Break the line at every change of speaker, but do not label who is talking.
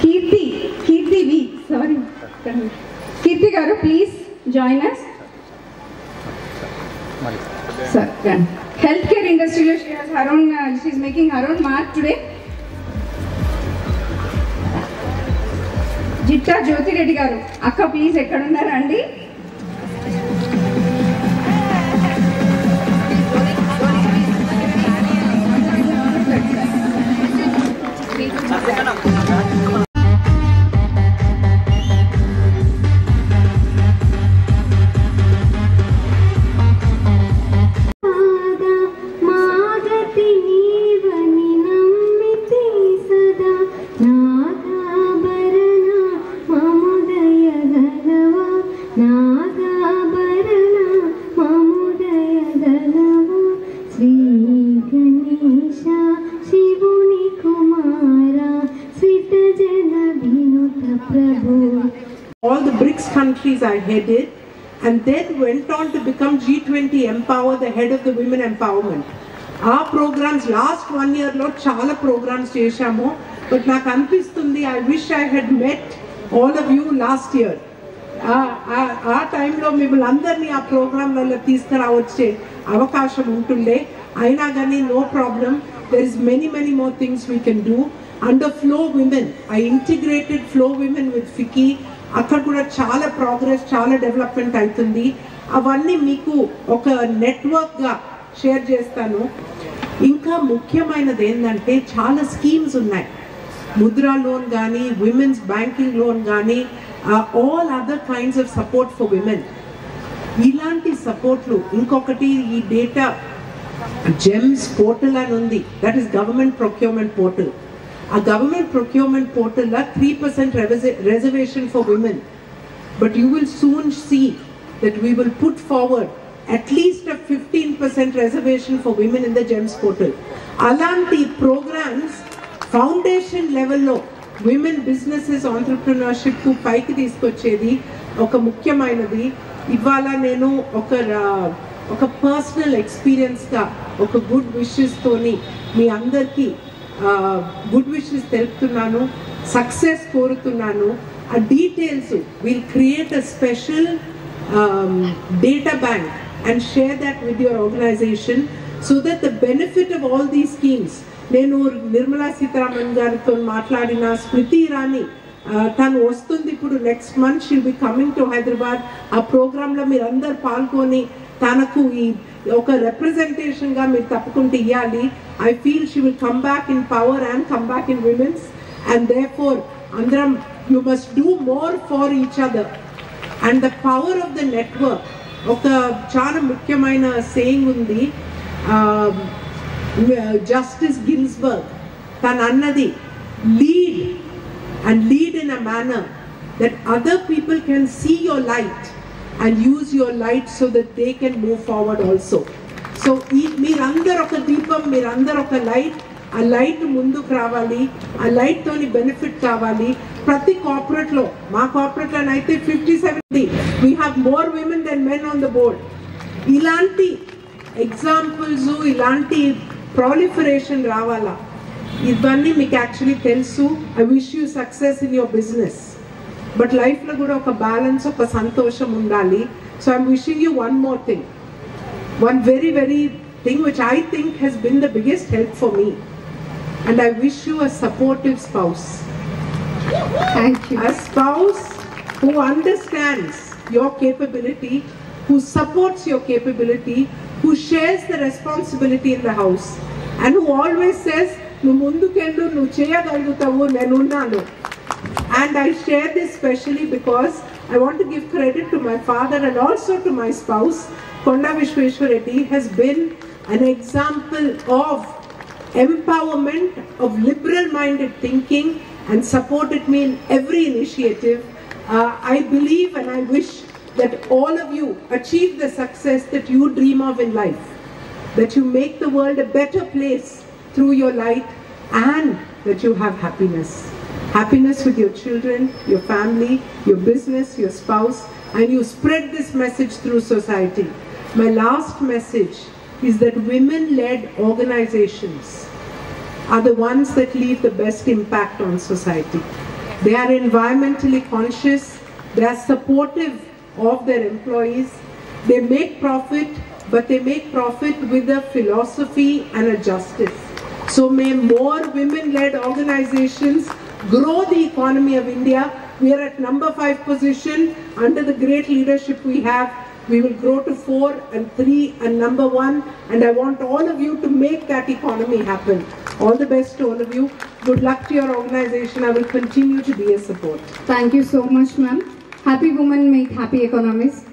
Kirti V. Sorry. Kirti Garu, please join us. Sir, healthcare industry, she has her own. She is making her own mark today. Jitta Jyoti Reddy Garu, Akka, please, ekkadunnaru andi.
All the BRICS countries I headed, and then went on to become G20 Empower, the head of the women empowerment. Our programs last 1 year lo chala programs chesamo, but నాకు అనిపిస్తుంది I wish I had met all of you last year. ఆ టైంలో మిమ్మల్ని అందరినీ ఆ ప్రోగ్రాంలలో తీసుకురావచ్చే అవకాశం ఉంటుండే. అయినా కానీ no problem, there is many more things we can do. Under Flow Women, I integrated Flow Women with FICCI. అక్కడ కూడా చాలా ప్రోగ్రెస్, చాలా డెవలప్మెంట్ అవుతుంది. అవన్నీ మీకు ఒక నెట్వర్క్గా షేర్ చేస్తాను. ఇంకా ముఖ్యమైనది ఏంటంటే చాలా స్కీమ్స్ ఉన్నాయి. ముద్రా లోన్ కానీ, విమెన్స్ బ్యాంకింగ్ లోన్ కానీ, all other kinds of support for women. ఇలాంటి సపోర్ట్లు ఇంకొకటి ఈ డేటా జెమ్స్ పోర్టల్ అని ఉంది. That is government procurement portal. A government procurement portal 3% reservation for women, but you will soon see that we will put forward at least a 15% reservation for women in the GEMS portal. Alanti programs foundation level lo women businesses entrepreneurship ku paiki teeskochedi oka mukyamainadi. Ivala nenu oka personal experience ga oka good wishes toni మీ అందరికీ good wishes తెలుపుతున్నాను, success కోరుతున్నాను. ఆ details will create a special data bank and share that with your organization so that the benefit of all these schemes. నేను నిర్మలా సీతారామన్ గారితో మాట్లాడిన, స్మృతి ఇరానీ తను వస్తుంది ఇప్పుడు next month, she'll be coming to Hyderabad. ఆ ప్రోగ్రాంలో మీరు అందరు పాల్గొని తనకు ఈ ఒక రిప్రజెంటేషన్ గా మీరు తప్పకుండా ఇవ్వాలి. I feel she will come back in power and come back in women's, and therefore andram you must do more for each other. And the power of the network, oka chaala mukyamaina saying undi, Justice Ginsburg tan annadi, lead and lead in a manner that other people can see your light and use your light so that they can move forward also. So మీరందరూ ఒక దీపం, మీరందరూ ఒక light. ఆ light ముందుకు రావాలి, ఆ light తోని బెనిఫిట్ కావాలి. ప్రతి కార్పొరేట్ లో, మా corporate లోనైతే 50-70 we have more women than men on the board. ఇలాంటి ఎగ్జాంపుల్స్, ఇలాంటి ప్రాలిఫరేషన్ రావాలా. ఇవన్నీ మీకు యాక్చువల్లీ తెలుసు. I wish you success in your business. But లైఫ్లో కూడా ఒక బ్యాలెన్స్, ఒక సంతోషం ఉండాలి. So I'm wishing you one more thing. One very thing which I think has been the biggest help for me, and I wish you a supportive spouse.
Thank you.
A spouse who understands your capability, who supports your capability, who shares the responsibility in the house, and who always says nu mundukellu, nu cheyagalugutavu, nenu unnanu. And I share this specially because I want to give credit to my father and also to my spouse. Konda Vishweshwar Reddy has been an example of empowerment, of liberal-minded thinking, and supported me in every initiative. I believe and I wish that all of you achieve the success that you dream of in life, that you make the world a better place through your light, and that you have happiness. Happiness with your children, your family, your business, your spouse, and you spread this message through society. My last message is that women-led organizations are the ones that leave the best impact on society. They are environmentally conscious. They are supportive of their employees. They make profit, but they make profit with a philosophy and a justice. So may more women-led organizations grow the economy of India. We are at number 5 position. Under the great leadership we have, we will grow to 4 and 3 and number 1. And I want all of you to make that economy happen. All the best to all of you. Good luck to your organization. I will continue to be a support.
Thank you so much, ma'am. Happy women make happy economies.